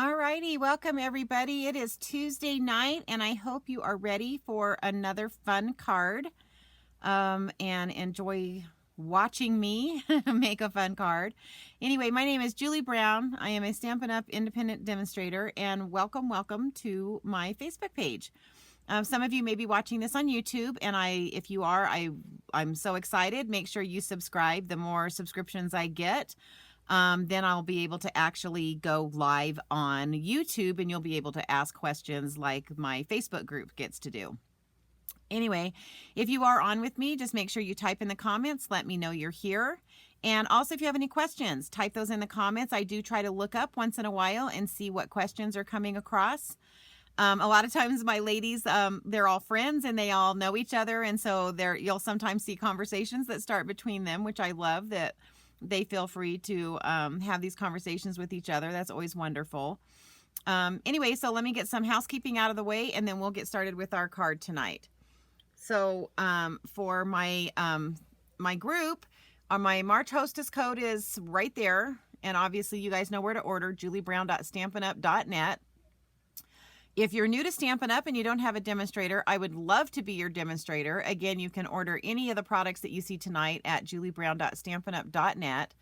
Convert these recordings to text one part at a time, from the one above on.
Alrighty, welcome everybody. It is Tuesday night and I hope you are ready for another fun card and enjoy watching me make a fun card. Anyway, my name is Julie Brown. I am a Stampin' Up! Independent demonstrator and welcome to my Facebook page. Some of you may be watching this on YouTube, and if you are, I'm so excited. Make sure you subscribe. The more subscriptions I get, then I'll be able to actually go live on YouTube, and you'll be able to ask questions like my Facebook group gets to do. Anyway, if you are on with me, just make sure you type in the comments. Let me know you're here. And also, if you have any questions, type those in the comments. I do try to look up once in a while and see what questions are coming across. A lot of times my ladies, they're all friends and they all know each other. And so you'll sometimes see conversations that start between them, which I love that they feel free to have these conversations with each other. That's always wonderful. Anyway, so let me get some housekeeping out of the way and then we'll get started with our card tonight. So for my my group, my March hostess code is right there. And obviously you guys know where to order, juliebrown.stampinup.net. If you're new to Stampin' Up! And you don't have a demonstrator, I would love to be your demonstrator. Again, you can order any of the products that you see tonight at juliebrown.stampinup.net.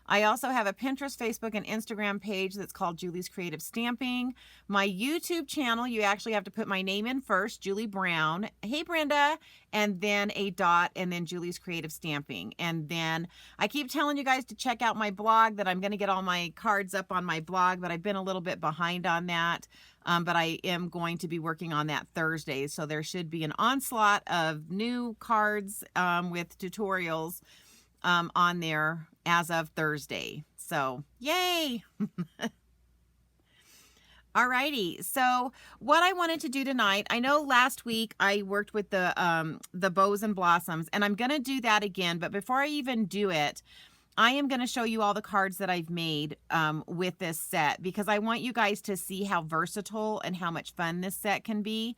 I also have a Pinterest, Facebook, and Instagram page that's called Julie's Creative Stamping. My YouTube channel, you actually have to put my name in first, Julie Brown. Hey, Brenda. And then a dot, and then Julie's Creative Stamping. And then I keep telling you guys to check out my blog, that I'm going to get all my cards up on my blog, but I've been a little bit behind on that. But I am going to be working on that Thursday. So there should be an onslaught of new cards with tutorials on there as of Thursday. So yay! Alrighty, so what I wanted to do tonight, I know last week I worked with the Boughs and Blossoms, and I'm going to do that again. But before I even do it, I am going to show you all the cards that I've made with this set, because I want you guys to see how versatile and how much fun this set can be.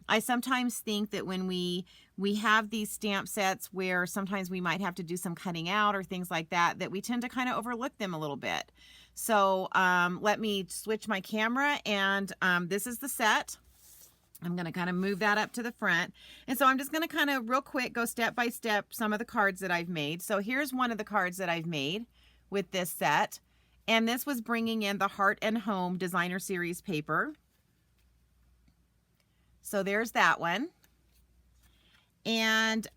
I sometimes think that when we have these stamp sets where sometimes we might have to do some cutting out or things like that, that we tend to kind of overlook them a little bit. So let me switch my camera, and this is the set. I'm going to kind of move that up to the front. And so I'm just going to kind of real quick go step by step some of the cards that I've made. So here's one of the cards that I've made with this set. And this was bringing in the Heart and Home Designer Series paper. So there's that one. And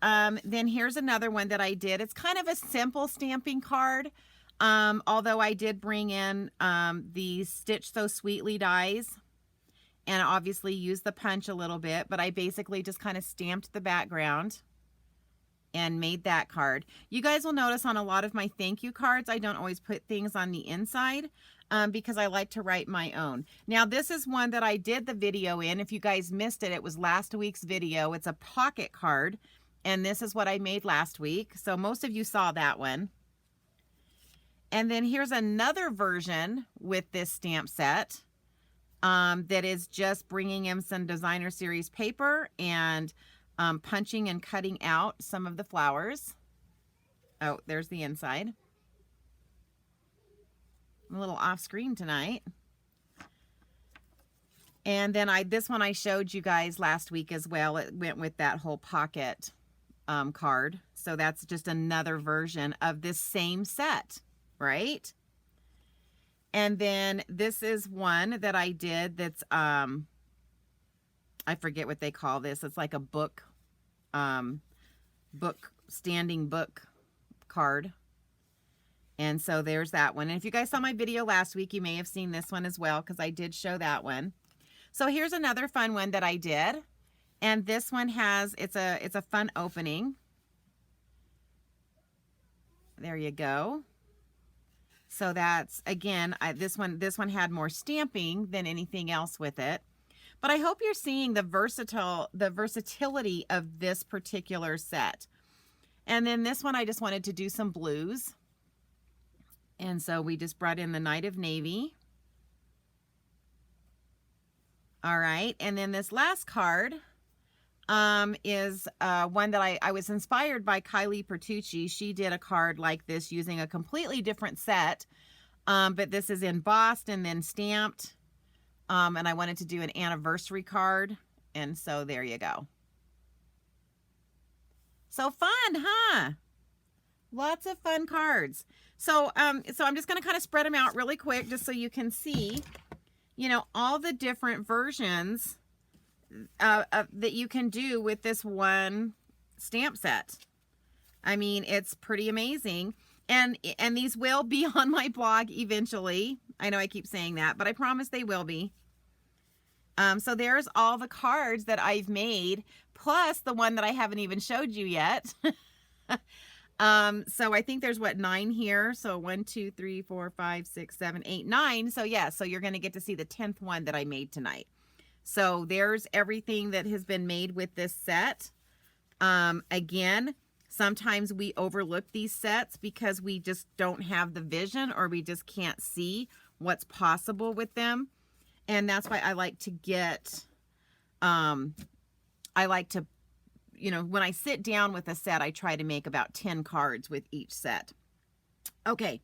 then here's another one that I did. It's kind of a simple stamping card. Although I did bring in the Stitch So Sweetly dies. And obviously use the punch a little bit, but I basically just kind of stamped the background and made that card. You guys will notice on a lot of my thank you cards, I don't always put things on the inside because I like to write my own. Now, this is one that I did the video in. If you guys missed it, it was last week's video. It's a pocket card, and this is what I made last week. So most of you saw that one. And then here's another version with this stamp set. That is just bringing in some designer series paper and punching and cutting out some of the flowers. Oh, there's the inside. I'm a little off screen tonight. And then this one I showed you guys last week as well. It went with that whole pocket card. So that's just another version of this same set, right? And then this is one that I did that's, I forget what they call this. It's like a standing book card. And so there's that one. And if you guys saw my video last week, you may have seen this one as well, because I did show that one. So here's another fun one that I did. And this one has, it's a fun opening. There you go. So that's, again, this one had more stamping than anything else with it. But I hope you're seeing the versatility of this particular set. And then this one, I just wanted to do some blues. And so we just brought in the Night of Navy. All right, and then this last card is one that I was inspired by Kylie Pertucci. She did a card like this using a completely different set, but this is embossed and then stamped. And I wanted to do an anniversary card. And so there you go. So fun, huh? Lots of fun cards. So I'm just going to kind of spread them out really quick just so you can see, you know, all the different versions that you can do with this one stamp set. I mean, it's pretty amazing. And these will be on my blog eventually. I know I keep saying that, but I promise they will be. So there's all the cards that I've made, plus the one that I haven't even showed you yet. So I think there's 9 here. So 1, 2, 3, 4, 5, 6, 7, 8, 9. So yeah, so you're going to get to see the 10th one that I made tonight. So there's everything that has been made with this set. Again, sometimes we overlook these sets because we just don't have the vision, or we just can't see what's possible with them. And that's why I like to get, you know, when I sit down with a set, I try to make about 10 cards with each set. Okay,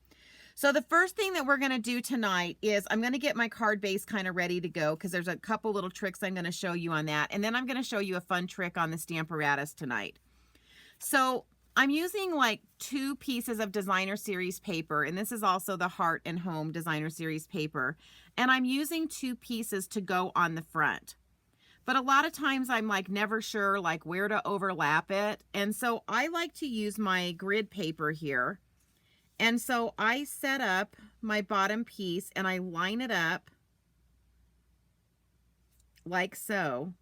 so the first thing that we're going to do tonight is I'm going to get my card base kind of ready to go, because there's a couple little tricks I'm going to show you on that. And then I'm going to show you a fun trick on the Stamparatus tonight. So I'm using like 2 pieces of Designer Series paper, and this is also the Heart and Home Designer Series paper. And I'm using 2 pieces to go on the front. But a lot of times I'm like never sure like where to overlap it. And so I like to use my grid paper here. And so I set up my bottom piece and I line it up like so.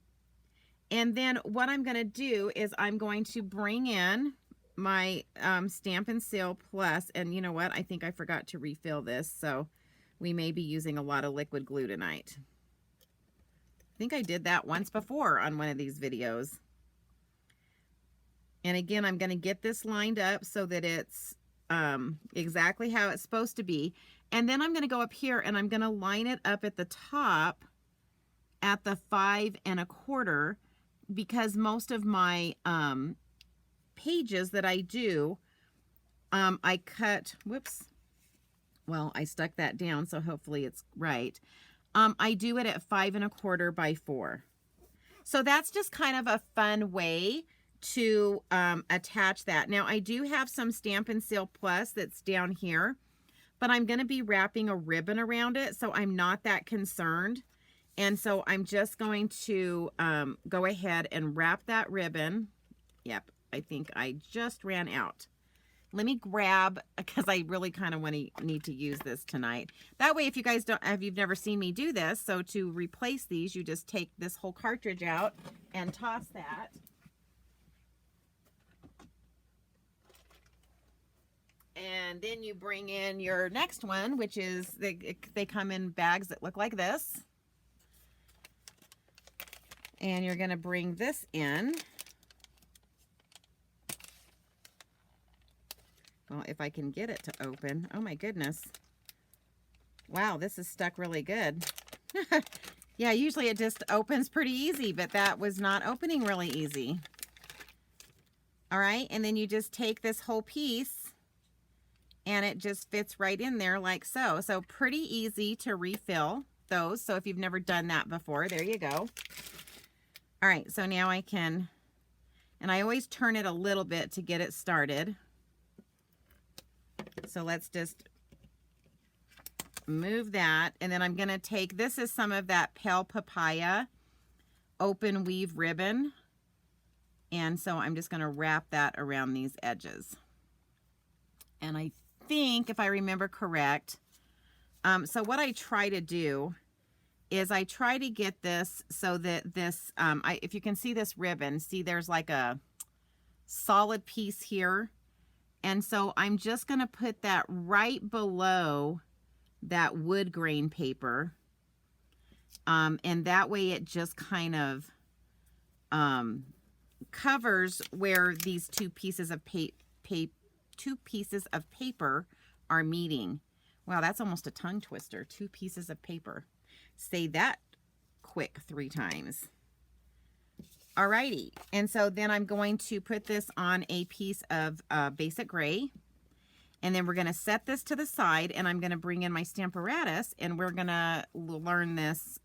And then what I'm going to do is I'm going to bring in my Stampin' Seal Plus. And you know what? I think I forgot to refill this. So we may be using a lot of liquid glue tonight. I think I did that once before on one of these videos. And again, I'm going to get this lined up so that it's exactly how it's supposed to be. And then I'm going to go up here and I'm going to line it up at the top at the 5 1/4, because most of my pages that I do, I cut, whoops, well, I stuck that down, so hopefully it's right. I do it at 5 1/4 by 4. So that's just kind of a fun way to attach that. Now I do have some Stampin' Seal Plus that's down here, but I'm going to be wrapping a ribbon around it, so I'm not that concerned. And so I'm just going to go ahead and wrap that ribbon. Yep, I think I just ran out. Let me grab, because I really kind of need to use this tonight. That way, if you guys you've never seen me do this, so to replace these, you just take this whole cartridge out and toss that. And then you bring in your next one, which is, they come in bags that look like this. And you're going to bring this in. Well, if I can get it to open. Oh my goodness. Wow, this is stuck really good. Yeah, usually it just opens pretty easy, but that was not opening really easy. All right, and then you just take this whole piece and it just fits right in there like so. So pretty easy to refill those. So if you've never done that before, there you go. All right, so now I can, and I always turn it a little bit to get it started. So let's just move that. And then I'm going to take, this is some of that Pale Papaya open weave ribbon. And so I'm just going to wrap that around these edges. And I think, if I remember correct, so what I try to do is I try to get this so that this, if you can see this ribbon, see there's like a solid piece here. And so I'm just going to put that right below that wood grain paper. And that way it just kind of covers where these 2 pieces of paper are meeting. Wow, that's almost a tongue twister. 2 pieces of paper. Say that quick 3 times. Alrighty, and so then I'm going to put this on a piece of basic gray, And then we're going to set this to the side, and I'm going to bring in my Stamparatus, and we're going to learn this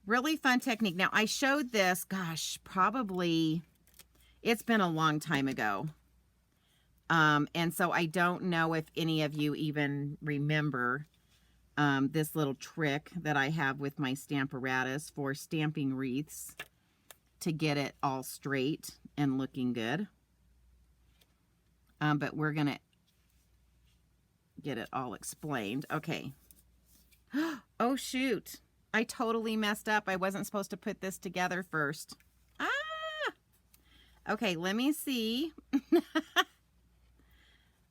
really fun technique. Now, I showed this, gosh, probably, it's been a long time ago. And so I don't know if any of you even remember this little trick that I have with my Stamparatus for stamping wreaths to get it all straight and looking good. But we're going to get it all explained. Okay. Oh, shoot. I totally messed up. I wasn't supposed to put this together first. Ah! Okay, let me see.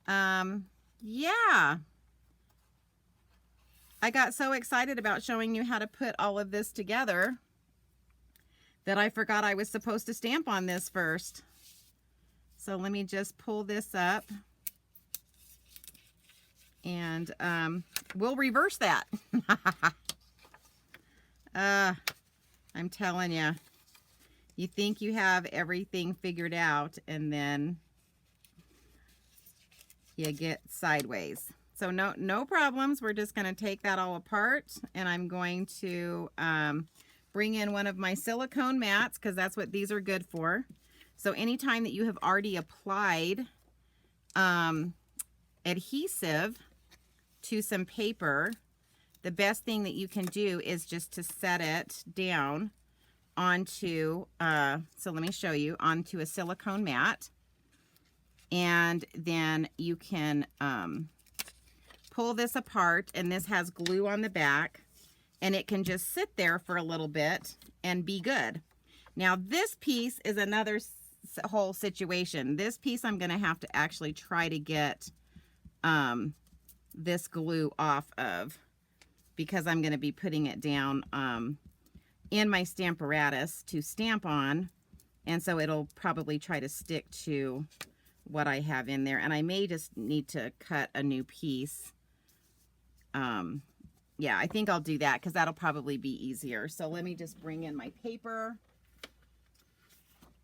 Yeah. I got so excited about showing you how to put all of this together that I forgot I was supposed to stamp on this first. So let me just pull this up. And we'll reverse that. I'm telling you, you think you have everything figured out, and then you get sideways. So no problems. We're just going to take that all apart, and I'm going to bring in one of my silicone mats, because that's what these are good for. So anytime that you have already applied adhesive to some paper, the best thing that you can do is just to set it down onto, so let me show you, onto a silicone mat. And then you can pull this apart, and this has glue on the back, and it can just sit there for a little bit and be good. Now this piece is another whole situation. This piece I'm going to have to actually try to get this glue off of, because I'm going to be putting it down in my Stamparatus to stamp on, and so it'll probably try to stick to what I have in there, and I may just need to cut a new piece. Yeah, I think I'll do that, because that'll probably be easier. So let me just bring in my paper,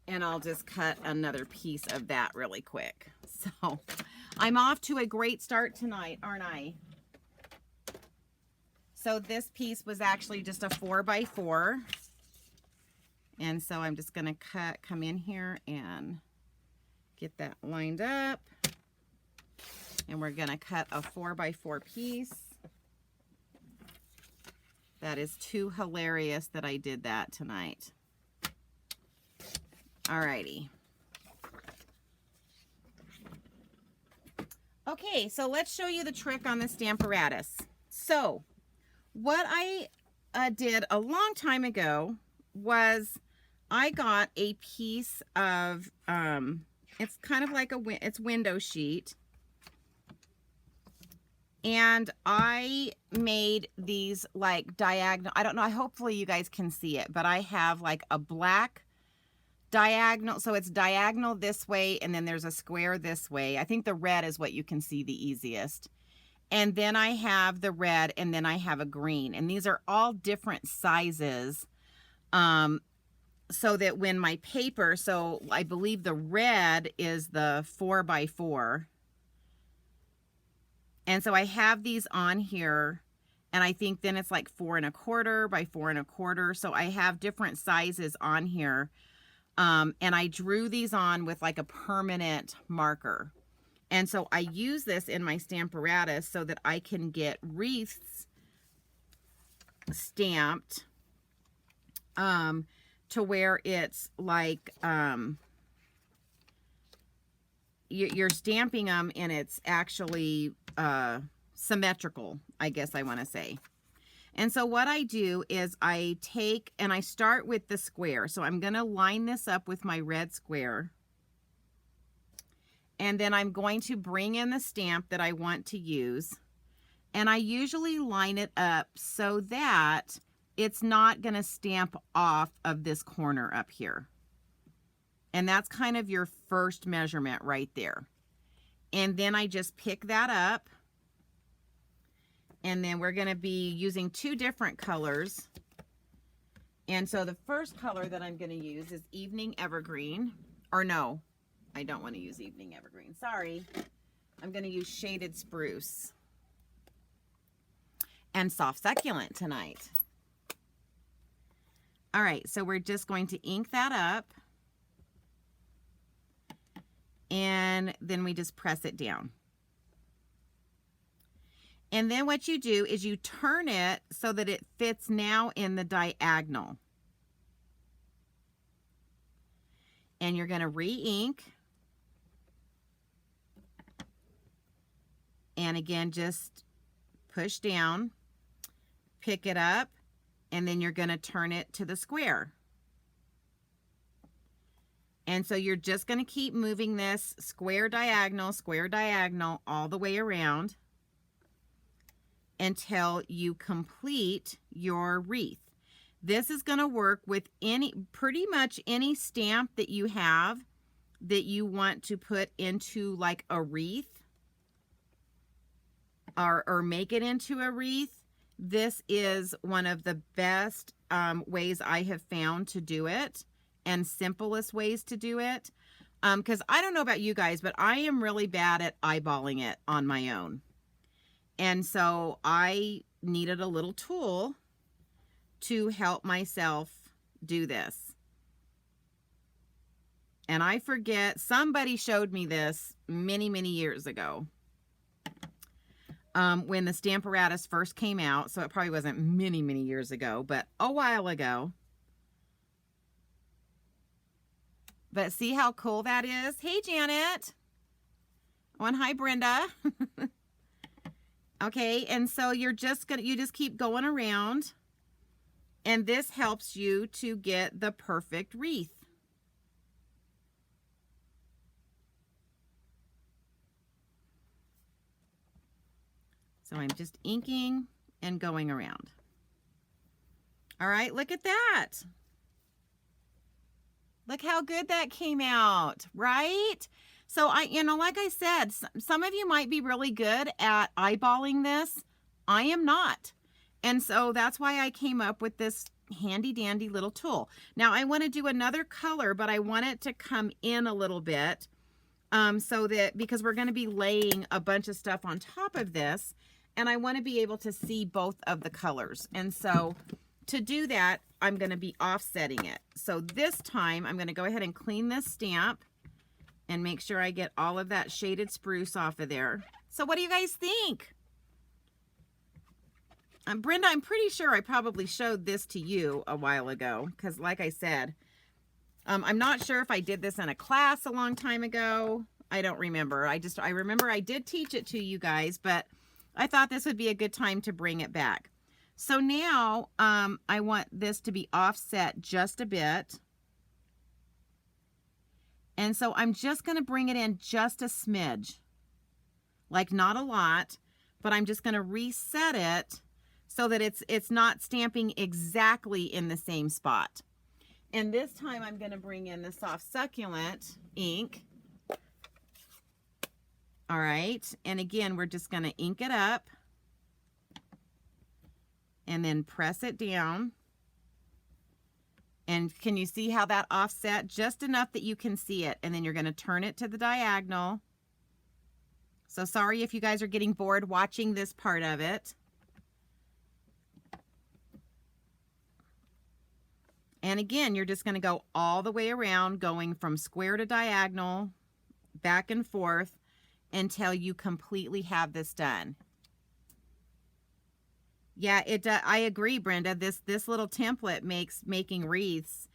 and I'll just cut another piece of that really quick. So I'm off to a great start tonight, aren't I? So this piece was actually just a 4x4. And so I'm just going to come in here and get that lined up. And we're going to cut a 4x4 piece. That is too hilarious that I did that tonight. Alrighty. Okay, so let's show you the trick on the Stamparatus. So what I did a long time ago was I got a piece of, it's kind of like it's window sheet. And I made these like diagonal, I don't know, hopefully you guys can see it, but I have like a black diagonal, so it's diagonal this way, and then there's a square this way. I think the red is what you can see the easiest. And then I have the red, and then I have a green, and these are all different sizes, so that when my paper, so I believe the red is the 4x4. And so I have these on here, and I think then it's like 4 1/4 by 4 1/4. So I have different sizes on here. And I drew these on with like a permanent marker. And so I use this in my Stamparatus so that I can get wreaths stamped to where it's like you're stamping them and it's actually symmetrical, I guess I want to say. And so what I do is I take and I start with the square. So I'm going to line this up with my red square. And then I'm going to bring in the stamp that I want to use. And I usually line it up so that it's not going to stamp off of this corner up here. And that's kind of your first measurement right there. And then I just pick that up. And then we're going to be using 2 different colors. And so the first color that I'm going to use is Evening Evergreen. Or no, I don't want to use Evening Evergreen. Sorry. I'm going to use shaded spruce and soft succulent tonight. All right, so we're just going to ink that up. And then we just press it down. And then what you do is you turn it so that it fits now in the diagonal. And you're going to re-ink. And again, just push down, pick it up, and then you're going to turn it to the square. And so you're just going to keep moving this square diagonal all the way around until you complete your wreath. This is going to work with pretty much any stamp that you have that you want to put into like a wreath or make it into a wreath. This is one of the best ways I have found to do it, and simplest ways to do it. Because I don't know about you guys, but I am really bad at eyeballing it on my own. And so I needed a little tool to help myself do this. And I forget, somebody showed me this many, many years ago. When the Stamparatus first came out, so it probably wasn't many, many years ago, but a while ago. But see how cool that is? Hey, Janet. Oh, and hi, Brenda. Okay, and so you just keep going around, and this helps you to get the perfect wreath. So I'm just inking and going around. All right, look at that. Look how good that came out, right? So like I said, some of you might be really good at eyeballing this. I am not. And so that's why I came up with this handy dandy little tool. Now I want to do another color, but I want it to come in a little bit so that, because we're going to be laying a bunch of stuff on top of this, and I want to be able to see both of the colors. And so to do that, I'm going to be offsetting it. So this time I'm going to go ahead and clean this stamp and make sure I get all of that shaded spruce off of there. So what do you guys think? Brenda, I'm pretty sure I probably showed this to you a while ago, because like I said, I'm not sure if I did this in a class a long time ago. I don't remember. I remember I did teach it to you guys, but I thought this would be a good time to bring it back. So now I want this to be offset just a bit. And so I'm just going to bring it in just a smidge. Like not a lot, but I'm just going to reset it so that it's not stamping exactly in the same spot. And this time I'm going to bring in the soft succulent ink. All right, and again, we're just going to ink it up and then press it down. And can you see how that offset? Just enough that you can see it. And then you're going to turn it to the diagonal. So sorry if you guys are getting bored watching this part of it. And again, you're just going to go all the way around, going from square to diagonal, back and forth, until you completely have this done. Yeah, I agree, Brenda. This little template makes making wreaths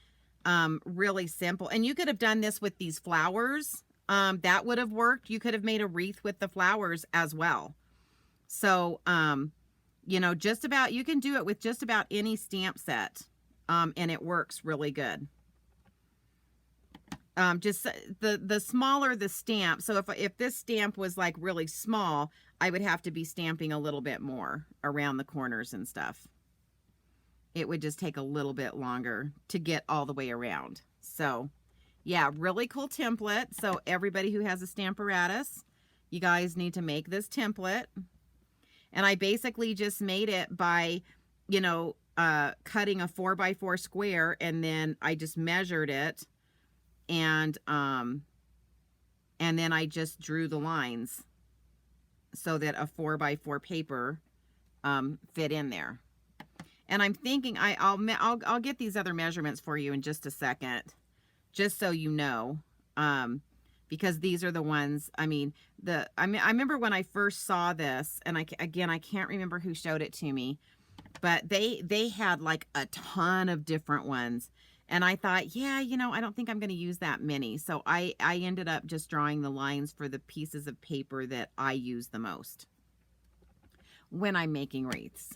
really simple. And you could have done this with these flowers. That would have worked. You could have made a wreath with the flowers as well. So, you know, you can do it with just about any stamp set. And it works really good. Just the smaller the stamp. So if this stamp was like really small, I would have to be stamping a little bit more around the corners and stuff. It would just take a little bit longer to get all the way around. So yeah, really cool template. So everybody who has a Stamparatus, you guys need to make this template. And I basically just made it by, you know, cutting a 4x4 square, and then I just measured it, and then I just drew the lines so that a 4x4 paper fit in there. And I'm thinking I'll get these other measurements for you in just a second, just so you know, because these are the ones. I mean, I remember when I first saw this, and I can't remember who showed it to me, but they had like a ton of different ones, and I thought, yeah, you know, I don't think I'm going to use that many. So I ended up just drawing the lines for the pieces of paper that I use the most when I'm making wreaths.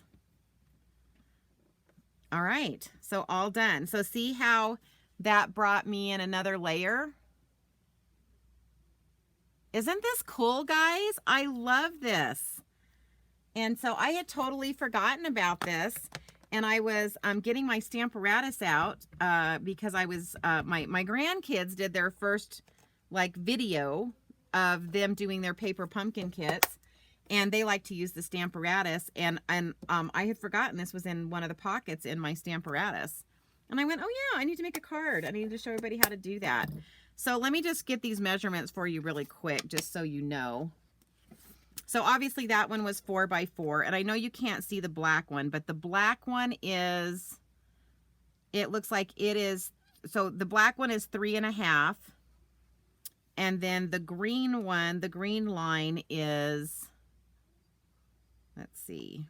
All right, so all done. So see how that brought me in another layer? Isn't this cool, guys? I love this. And so I had totally forgotten about this, and I was getting my Stamparatus out because I was my grandkids did their first like video of them doing their paper pumpkin kits. And they like to use the Stamparatus, and I had forgotten this was in one of the pockets in my Stamparatus. And I went, oh yeah, I need to make a card. I need to show everybody how to do that. So let me just get these measurements for you really quick, just so you know. So obviously that one was 4x4, and I know you can't see the black one, but the black one is, it looks like it is, so the black one is 3.5. And then the green one, the green line is, let's see,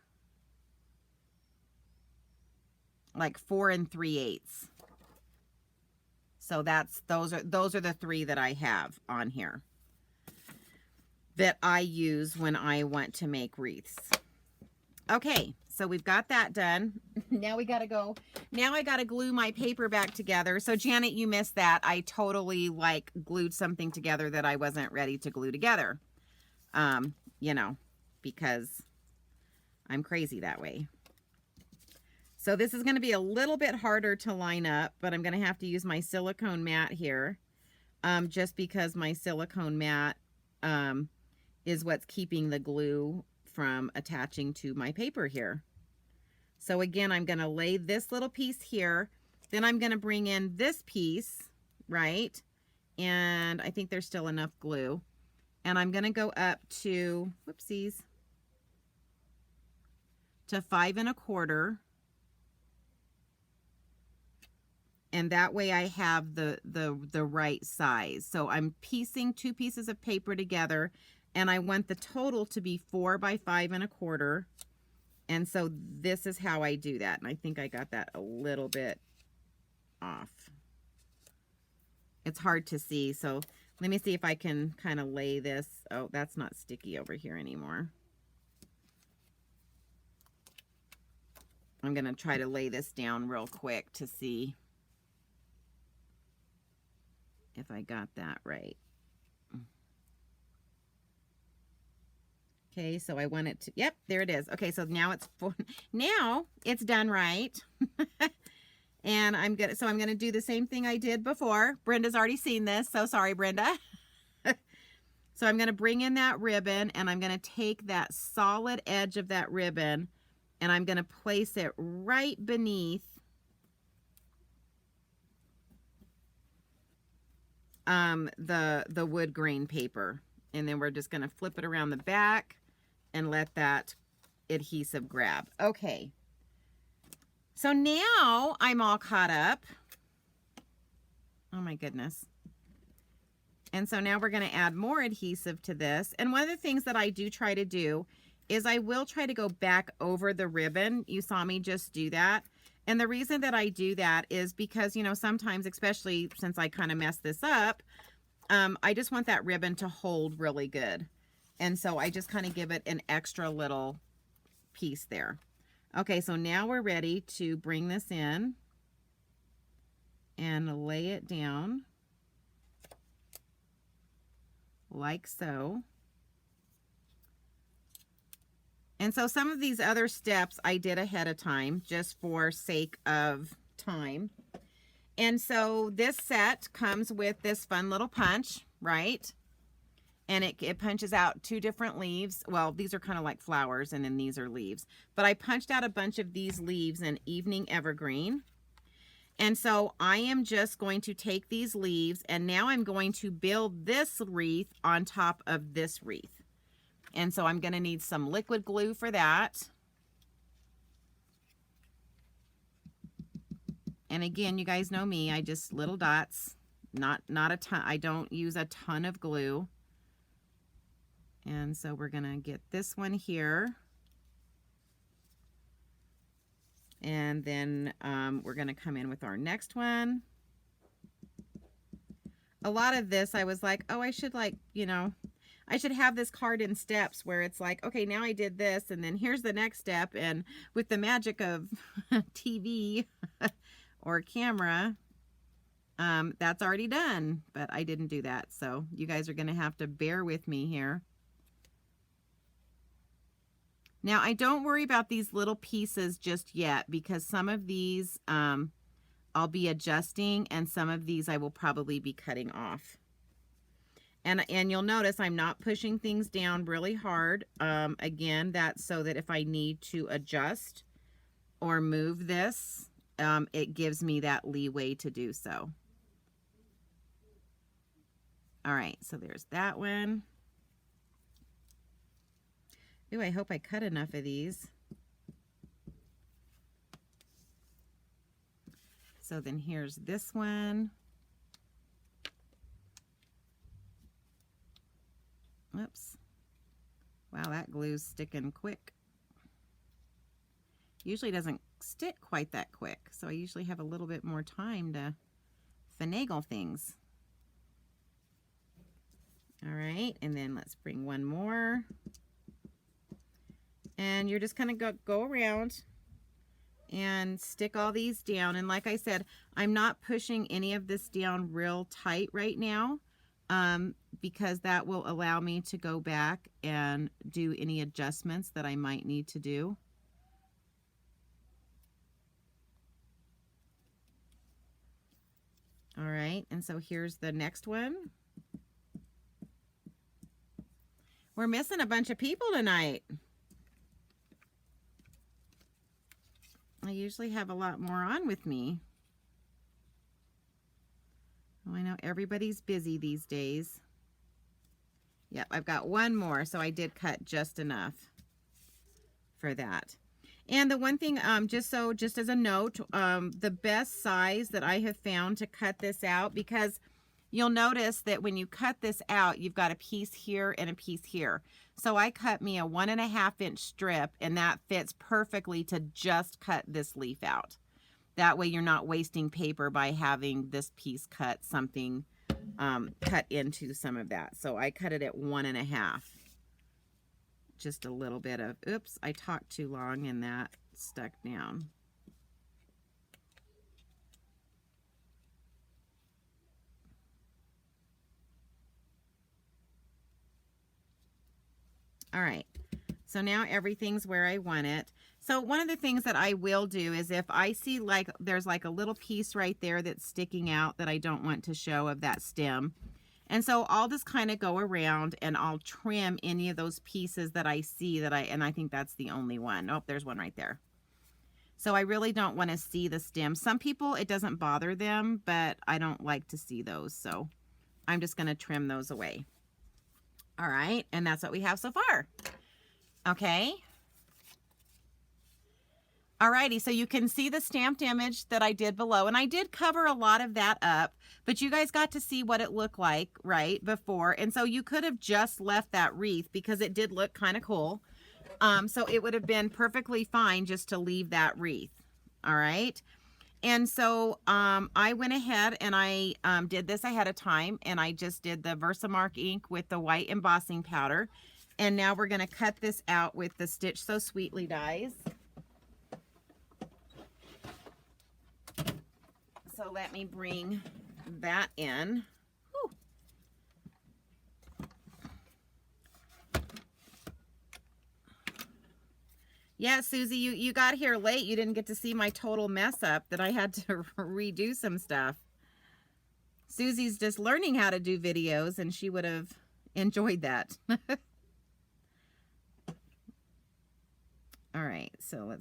like 4 3/8. So those are the three that I have on here that I use when I want to make wreaths. Okay, so we've got that done. Now we gotta go. Now I gotta glue my paper back together. So Janet, you missed that. I totally like glued something together that I wasn't ready to glue together. You know, because I'm crazy that way. So this is going to be a little bit harder to line up, but I'm going to have to use my silicone mat here, just because my silicone mat is what's keeping the glue from attaching to my paper here. So again, I'm going to lay this little piece here, then I'm going to bring in this piece, right? And I think there's still enough glue. And I'm going to go up to, whoopsies, to 5 1/4. And that way I have the right size. So I'm piecing 2 pieces of paper together, and I want the total to be 4 by 5 1/4. And so this is how I do that. And I think I got that a little bit off. It's hard to see. So let me see if I can kind of lay this. Oh, that's not sticky over here anymore. I'm going to try to lay this down real quick to see if I got that right. Okay, so I want it to, yep, there it is. Okay, so now it's done right. And I'm gonna do the same thing I did before. Brenda's already seen this, so sorry, Brenda. So I'm gonna bring in that ribbon, and I'm gonna take that solid edge of that ribbon, and I'm gonna place it right beneath the wood grain paper. And then we're just going to flip it around the back and let that adhesive grab. Okay. So now I'm all caught up. Oh my goodness. And so now we're going to add more adhesive to this. And one of the things that I do try to do is I will try to go back over the ribbon. You saw me just do that. And the reason that I do that is because, you know, sometimes, especially since I kind of messed this up, I just want that ribbon to hold really good. And so I just kind of give it an extra little piece there. Okay, so now we're ready to bring this in and lay it down like so. And so some of these other steps I did ahead of time just for sake of time. And so this set comes with this fun little punch, right? And it punches out 2 different leaves. Well, these are kind of like flowers, and then these are leaves. But I punched out a bunch of these leaves in Evening Evergreen. And so I am just going to take these leaves, and now I'm going to build this wreath on top of this wreath. And so I'm going to need some liquid glue for that. And again, you guys know me, I just little dots, not a ton. I don't use a ton of glue. And so we're going to get this one here. And then we're going to come in with our next one. A lot of this, I was like, oh, I should I should have this card in steps where it's like, okay, now I did this, and then here's the next step. And with the magic of TV or camera, that's already done, but I didn't do that. So you guys are going to have to bear with me here. Now, I don't worry about these little pieces just yet, because some of these I'll be adjusting, and some of these I will probably be cutting off. And you'll notice I'm not pushing things down really hard. Again, that's so that if I need to adjust or move this, it gives me that leeway to do so. All right, so there's that one. Ooh, I hope I cut enough of these. So then here's this one. Whoops. Wow, that glue's sticking quick. Usually doesn't stick quite that quick, so I usually have a little bit more time to finagle things. All right, and then let's bring one more. And you're just kind of go around and stick all these down. And like I said, I'm not pushing any of this down real tight right now, because that will allow me to go back and do any adjustments that I might need to do. All right, and so here's the next one. We're missing a bunch of people tonight. I usually have a lot more on with me. Oh, I know everybody's busy these days. Yep, I've got one more, so I did cut just enough for that. And the one thing, just as a note, the best size that I have found to cut this out, because you'll notice that when you cut this out, you've got a piece here and a piece here. So I cut me a 1.5 inch strip, and that fits perfectly to just cut this leaf out. That way you're not wasting paper by having this piece cut something, cut into some of that. So I cut it at 1.5. Just a little bit of, oops, I talked too long and that stuck down. All right, so now everything's where I want it. So one of the things that I will do is if I see like there's like a little piece right there that's sticking out that I don't want to show of that stem. And so I'll just kind of go around and I'll trim any of those pieces that I see and I think that's the only one. Oh, there's one right there. So I really don't want to see the stem. Some people, it doesn't bother them, but I don't like to see those. So I'm just going to trim those away. All right, and that's what we have so far. Okay. Alrighty, so you can see the stamped image that I did below, and I did cover a lot of that up, but you guys got to see what it looked like right before, and so you could have just left that wreath because it did look kind of cool. So it would have been perfectly fine just to leave that wreath. All right. And so I went ahead and I did this ahead of time, and I just did the Versamark ink with the white embossing powder. And now we're going to cut this out with the Stitch So Sweetly dies. So let me bring that in. Whew. Yeah, Susie, you got here late. You didn't get to see my total mess up that I had to redo some stuff. Susie's just learning how to do videos, and she would have enjoyed that. All right, so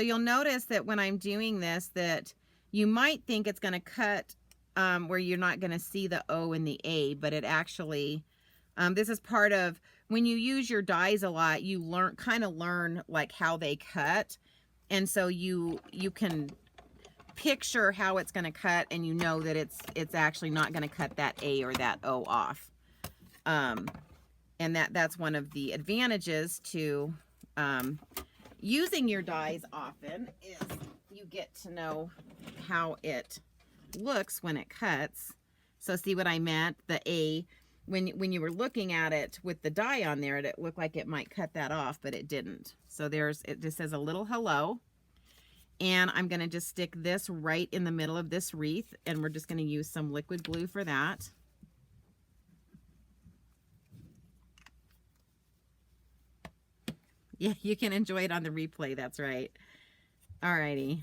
you'll notice that when I'm doing this that you might think it's going to cut where you're not going to see the O and the A, but it actually This is part of when you use your dies a lot, you kind of learn like how they cut. And so you can picture how it's going to cut, and you know that it's actually not going to cut that A or that O off. And that's one of the advantages to using your dies often, is you get to know how it looks when it cuts. So see what I meant? The A, when you were looking at it with the die on there, it looked like it might cut that off, but it didn't. So it just says a little hello. And I'm going to just stick this right in the middle of this wreath, and we're just going to use some liquid glue for that. Yeah, you can enjoy it on the replay. That's right. Alrighty.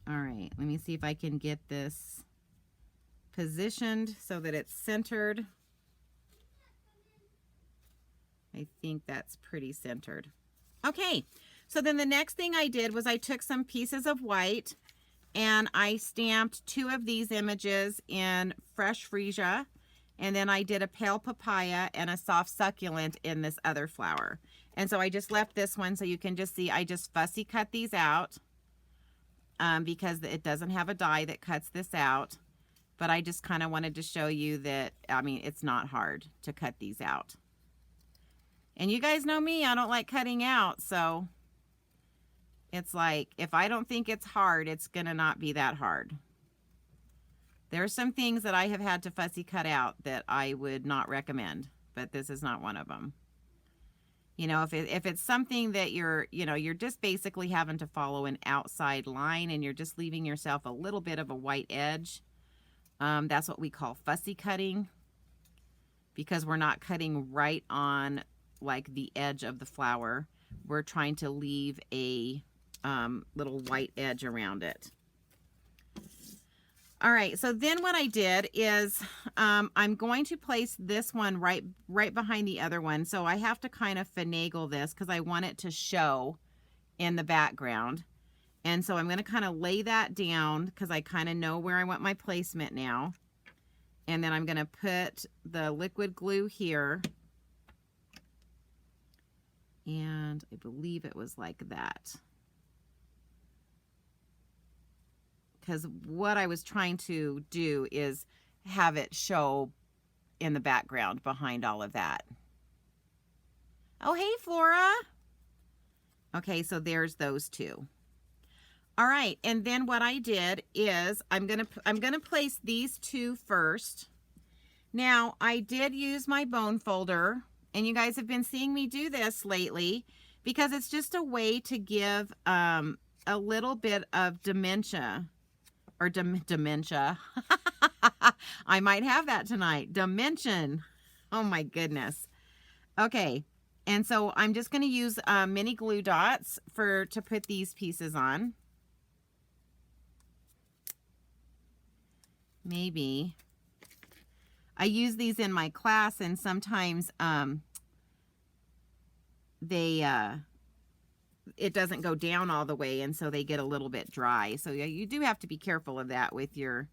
All right, let me see if I can get this positioned so that it's centered. I think that's pretty centered. Okay, so then the next thing I did was I took some pieces of white and I stamped 2 of these images in fresh freesia, and then I did a pale papaya and a soft succulent in this other flower. And so I just left this one so you can just see I just fussy cut these out because it doesn't have a die that cuts this out. But I just kind of wanted to show you that, I mean, it's not hard to cut these out. And you guys know me, I don't like cutting out, so it's like, if I don't think it's hard, it's going to not be that hard. There are some things that I have had to fussy cut out that I would not recommend, but this is not one of them. You know, if it's something that you're just basically having to follow an outside line and you're just leaving yourself a little bit of a white edge, that's what we call fussy cutting, because we're not cutting right on like the edge of the flower. We're trying to leave a little white edge around it. All right, so then what I did is I'm going to place this one right behind the other one. So I have to kind of finagle this because I want it to show in the background. And so I'm going to kind of lay that down because I kind of know where I want my placement now. And then I'm going to put the liquid glue here. And I believe it was like that. Because what I was trying to do is have it show in the background behind all of that. Oh, hey, Flora. Okay, so there's those 2. All right, and then what I did is I'm gonna place these 2 first. Now, I did use my bone folder, and you guys have been seeing me do this lately because it's just a way to give a little bit of dementia. Or dementia. I might have that tonight. Dimension. Oh my goodness. Okay. And so I'm just going to use mini glue dots to put these pieces on. Maybe. I use these in my class, and sometimes it doesn't go down all the way, and so they get a little bit dry. So yeah, you do have to be careful of that with your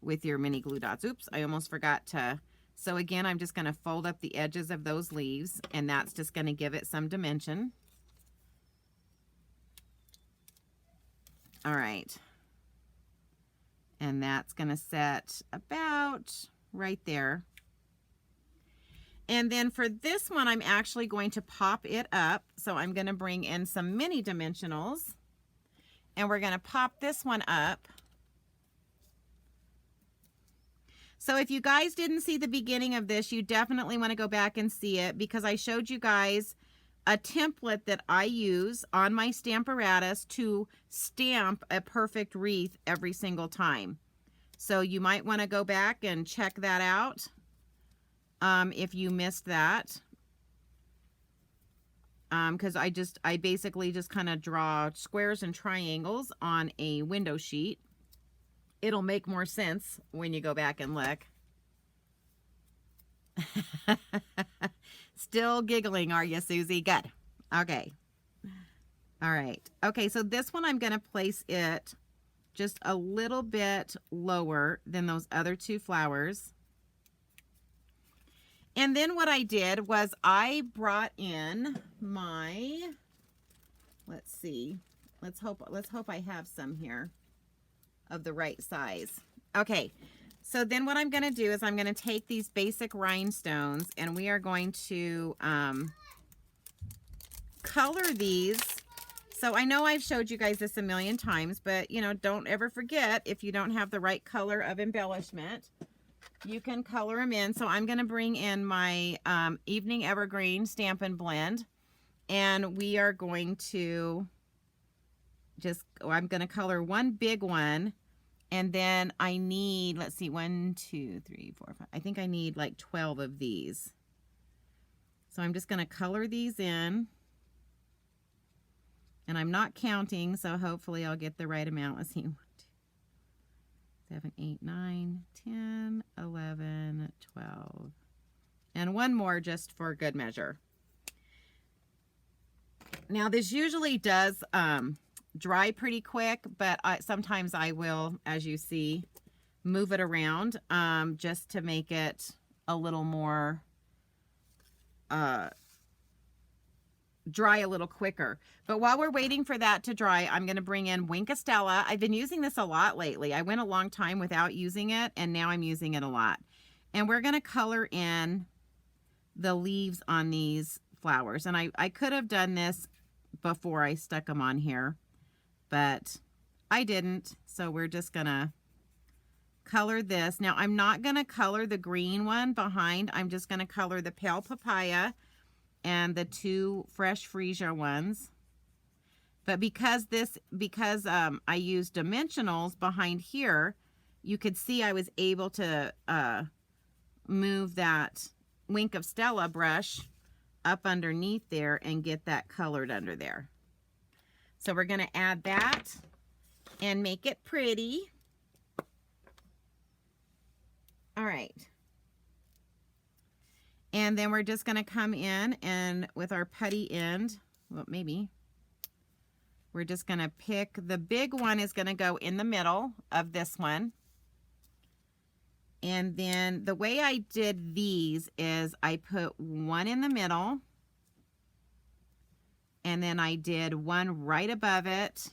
mini glue dots. Oops, I almost forgot to. So again, I'm just going to fold up the edges of those leaves, and that's just going to give it some dimension. All right. And that's going to set about right there. And then for this one, I'm actually going to pop it up. So I'm going to bring in some mini dimensionals, and we're going to pop this one up. So if you guys didn't see the beginning of this, you definitely want to go back and see it, because I showed you guys a template that I use on my Stamparatus to stamp a perfect wreath every single time. So you might want to go back and check that out. If you missed that, because I basically just kind of draw squares and triangles on a window sheet. It'll make more sense when you go back and look. Still giggling, are you, Susie? Good. Okay. All right. Okay, so this one I'm going to place it just a little bit lower than those other two flowers. And then what I did was I brought in my, let's see, let's hope I have some here of the right size. Okay, so then what I'm going to do is I'm going to take these basic rhinestones and we are going to color these. So I know I've showed you guys this a million times, but you know, don't ever forget, if you don't have the right color of embellishment, you can color them in. So I'm going to bring in my Evening Evergreen Stampin' Blend, and we are going to I'm going to color one big one, and then I need, let's see, 1, 2, 3, 4, 5. I think I need like 12 of these. So I'm just going to color these in. And I'm not counting, so hopefully I'll get the right amount. Let's see. 1, 2, 7, 8, 9, 10, 11, 12. And one more just for good measure. Now this usually does dry pretty quick, but sometimes I will, as you see, move it around just to make it a little more dry a little quicker. But while we're waiting for that to dry, I'm going to bring in Wink of Stella. I've been using this a lot lately. I went a long time without using it, and now I'm using it a lot. And we're going to color in the leaves on these flowers. And I could have done this before I stuck them on here, but I didn't. So we're just going to color this. Now I'm not going to color the green one behind. I'm just going to color the pale papaya and the two fresh freesia ones. But because I used dimensionals behind here, you could see I was able to move that Wink of Stella brush up underneath there and get that colored under there. So we're going to add that and make it pretty. All right. And then we're just going to come in and with our putty end, well, maybe, we're just going to pick, the big one is going to go in the middle of this one. And then the way I did these is I put one in the middle, and then I did one right above it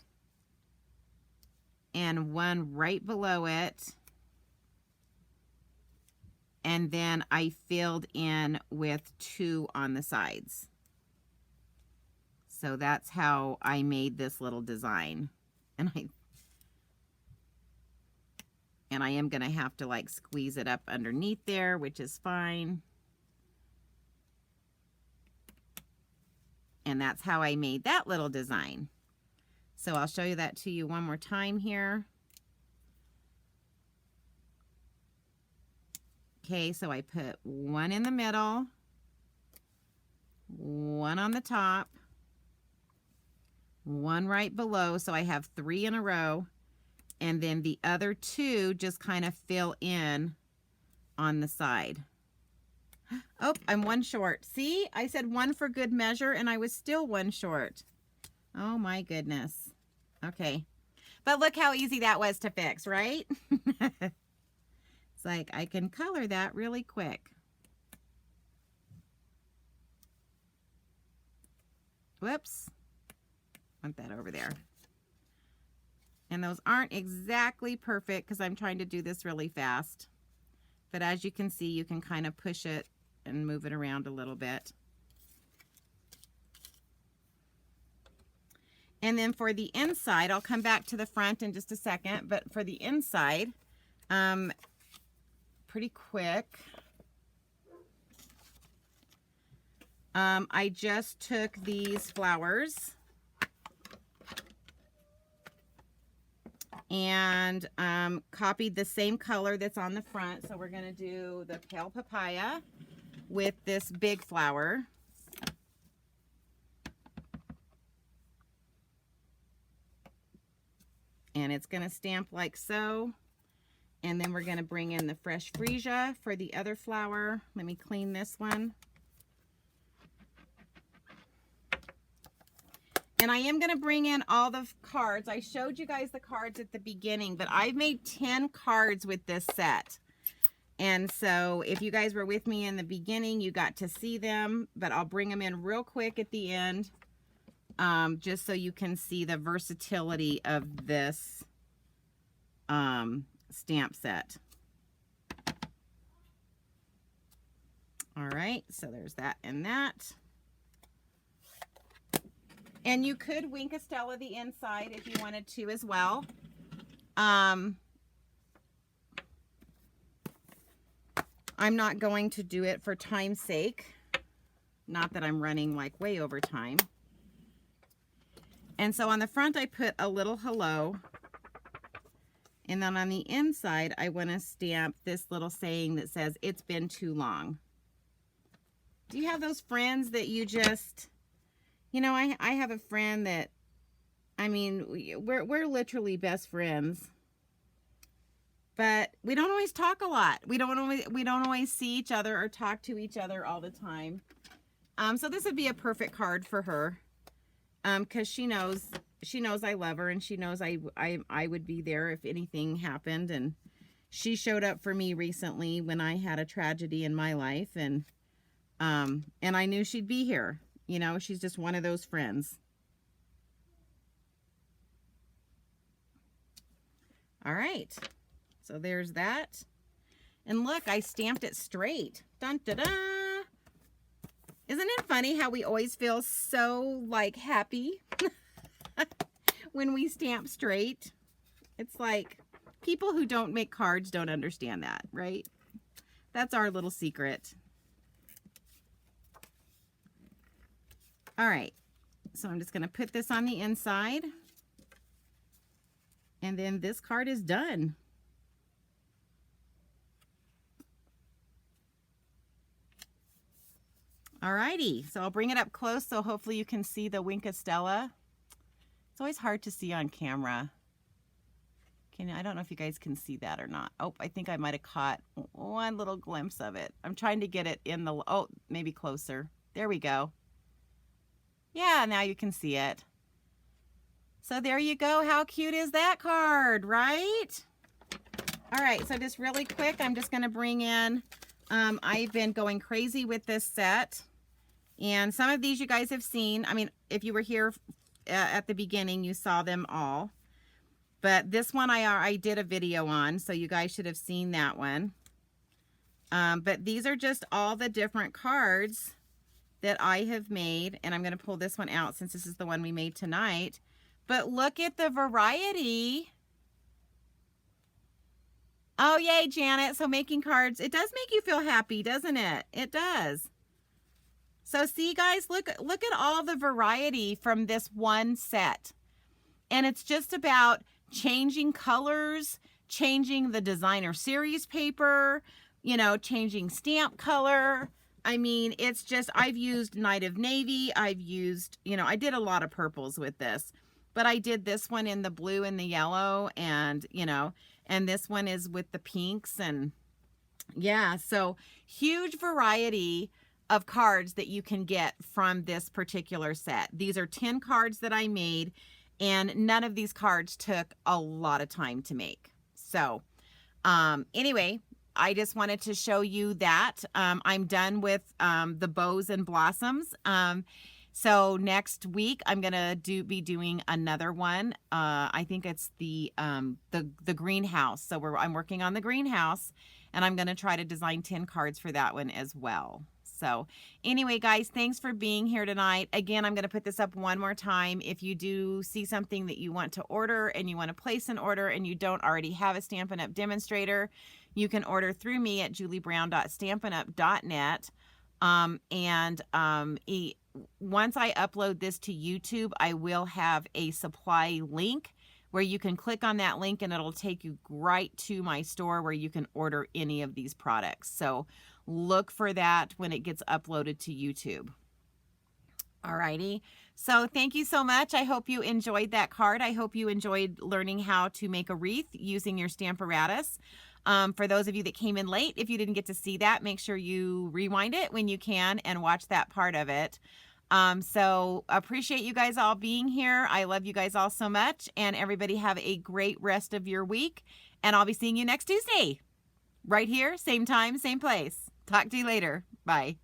and one right below it. And then I filled in with two on the sides. So that's how I made this little design. And I am going to have to like squeeze it up underneath there, which is fine. And that's how I made that little design. So I'll show you that to you one more time here. Okay, so I put one in the middle, one on the top, one right below, so I have 3 in a row, and then the other 2 just kind of fill in on the side. Oh, I'm 1 short. See, I said 1 for good measure, and I was still 1 short. Oh my goodness. Okay, but look how easy that was to fix, right? Like I can color that really quick. Whoops. Want that over there. And those aren't exactly perfect because I'm trying to do this really fast. But as you can see, you can kind of push it and move it around a little bit. And then for the inside, I'll come back to the front in just a second, but for the inside, pretty quick. I just took these flowers and copied the same color that's on the front. So we're going to do the pale papaya with this big flower. And it's going to stamp like so. And then we're going to bring in the fresh freesia for the other flower. Let me clean this one. And I am going to bring in all the cards. I showed you guys the cards at the beginning, but I've made 10 cards with this set. And so if you guys were with me in the beginning, you got to see them, but I'll bring them in real quick at the end, just so you can see the versatility of this stamp set. All right, so there's that and that. And you could wink a Stella the inside if you wanted to as well. I'm not going to do it for time's sake. Not that I'm running like way over time. And so on the front, I put a little hello. And then on the inside, I want to stamp this little saying that says, "It's been too long." Do you have those friends that you just, you know, I have a friend that, I mean, we're literally best friends, but we don't always talk a lot. We don't always see each other or talk to each other all the time. So this would be a perfect card for her, because she knows I love her, and she knows I would be there if anything happened. And she showed up for me recently when I had a tragedy in my life, and I knew she'd be here. You know, she's just one of those friends. All right, so there's that. And look, I stamped it straight. Dun, da, da. Isn't it funny how we always feel so like happy when we stamp straight? It's like people who don't make cards don't understand that, right? That's our little secret. All right, so I'm just going to put this on the inside, and then this card is done. All righty, so I'll bring it up close so hopefully you can see the wink of Stella. It's always hard to see on camera. I don't know if you guys can see that or not. Oh, I think I might have caught one little glimpse of it. I'm trying to get it in the, oh, maybe closer. There we go. Yeah, now you can see it. So there you go. How cute is that card, right? All right, so just really quick, I'm just going to bring in, I've been going crazy with this set. And some of these you guys have seen. I mean, if you were here at the beginning, you saw them all. But this one I did a video on, so you guys should have seen that one. But these are just all the different cards that I have made, and I'm going to pull this one out since this is the one we made tonight. But look at the variety. Oh, yay, Janet. So making cards, it does make you feel happy, doesn't it? It does. So see, guys, look at all the variety from this one set. And it's just about changing colors, changing the designer series paper, you know, changing stamp color. I mean, it's just, I've used Night of Navy. I've used, you know, I did a lot of purples with this, but I did this one in the blue and the yellow, and, you know, and this one is with the pinks. And yeah, so huge variety of cards that you can get from this particular set. These are 10 cards that I made, and none of these cards took a lot of time to make. So anyway, I just wanted to show you that. I'm done with the bows and blossoms. So next week I'm gonna be doing another one. I think it's the greenhouse. So I'm working on the greenhouse, and I'm gonna try to design 10 cards for that one as well. So anyway, guys, thanks for being here tonight. Again, I'm going to put this up one more time. If you do see something that you want to order and you want to place an order and you don't already have a Stampin' Up! Demonstrator, you can order through me at juliebrown.stampinup.net. Once I upload this to YouTube, I will have a supply link where you can click on that link and it'll take you right to my store where you can order any of these products. So look for that when it gets uploaded to YouTube. Alrighty. So thank you so much. I hope you enjoyed that card. I hope you enjoyed learning how to make a wreath using your Stamparatus. For those of you that came in late, if you didn't get to see that, make sure you rewind it when you can and watch that part of it. So appreciate you guys all being here. I love you guys all so much. And everybody have a great rest of your week. And I'll be seeing you next Tuesday. Right here, same time, same place. Talk to you later. Bye.